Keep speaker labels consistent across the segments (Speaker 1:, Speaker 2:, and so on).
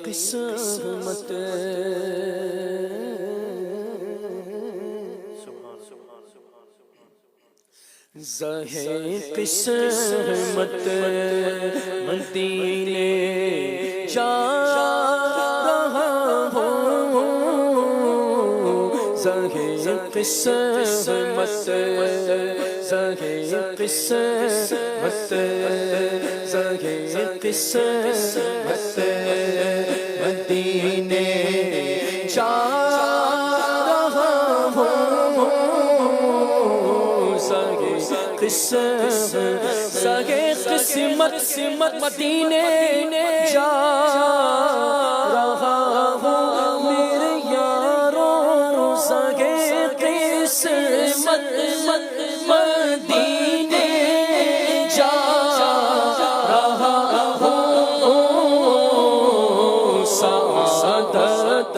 Speaker 1: قسمت زہے قسمت مدینے جا رہا ہوں زہے قسمت زہے قسمت زہے قسمت مدینے جا رہا ہوں سگے قسمت مدینے جا رہا ہوں میرے یاروں سگے قسمت مدینے جا رہا ہوں سعادت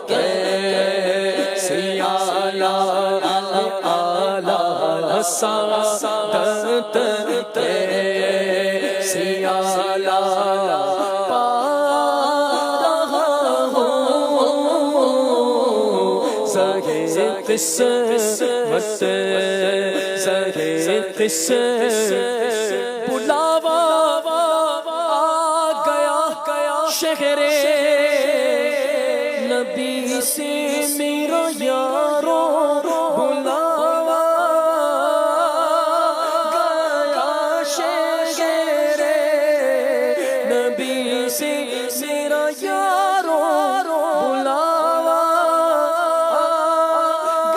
Speaker 1: کیسی اعلیٰ سعادت کیسی اعلیٰ پا رہا ہوں زہے قسمت زہے قسمت بلاوا آ گیا شہر نبی سے میرا یارو بلاوا گیا شہر نبی سے میرا یارو بلاوا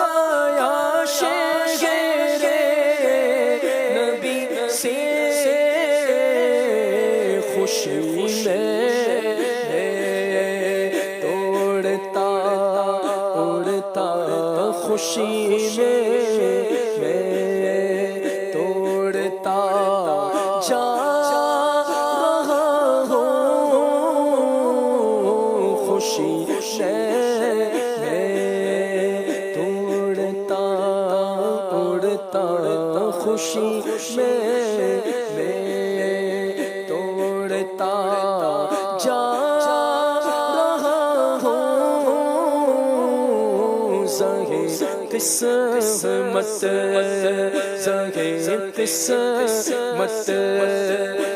Speaker 1: گیا شہر نبی سے خوشی میں خوشی میں توڑتا جا رہا ہوں خوشی میں توڑتا خوشی میں توڑتا جا رہا ہوں زہے قسمت زہے قسمت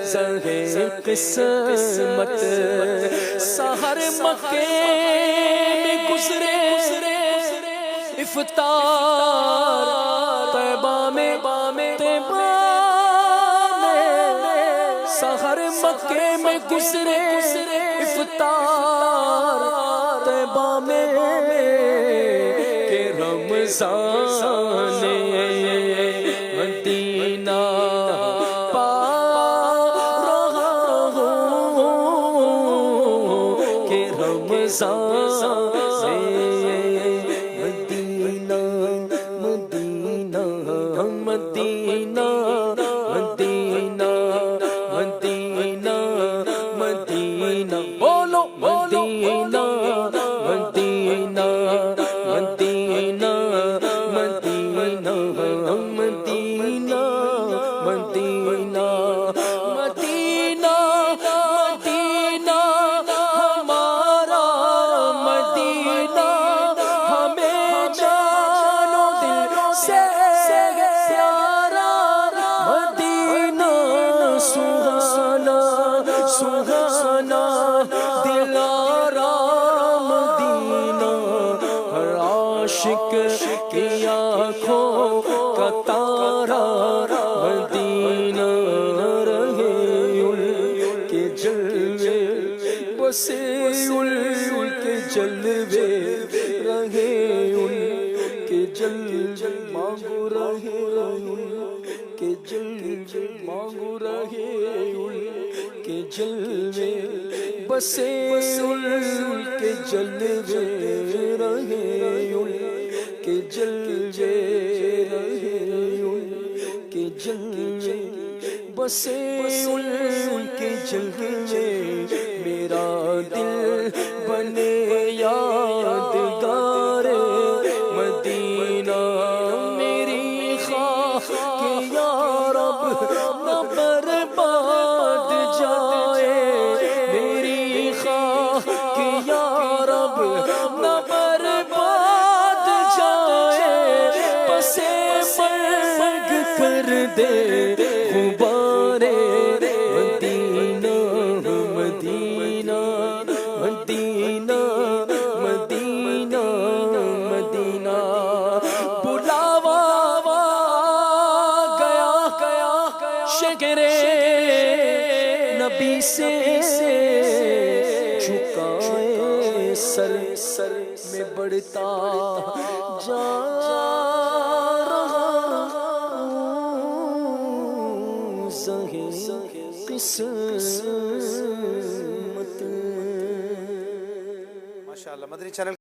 Speaker 1: زہے قسمت سحر مکے میں گزرے افطار طیبہ میں سحر مکے میں گزرے افطار طیبہ میں رمضان مدینہ پا رہا ہوں کہ رمضان مدینہ مدینہ مدینہ مدینہ مدینہ مدینہ بولو مدینہ مدینہ مدینہ مدینہ مدینہ مدینہ مدینہ مدینہ ہمارا مدینہ ہمیں جان و دل سے پیارا مدینہ سہانا سہانا دلارا مدینہ ہر عاشق کی آنکھوں کا تارا مدینہ رہے ان کے جلوے بسے ان کے جلوے رہے ان کے جلوے مانگو رہے ان کے جلوے مانگو رہے ان کے جلوے بسے ان کے جلوے رہے ان کے جلوے رہے ان کے جلوے بسے ان کے جلوے میرا دل بنے یادگار مدینہ میری خواہ کہ یا رب نہ برباد جائے میری خواہ دے غبارے مدینہ مدینہ مدینہ مدینہ مدینہ بلاوا گیا شکر نبی سے جھکائے سر میں بڑھتا جا رہا قسمت.
Speaker 2: ماشاءاللہ. مدنی چینل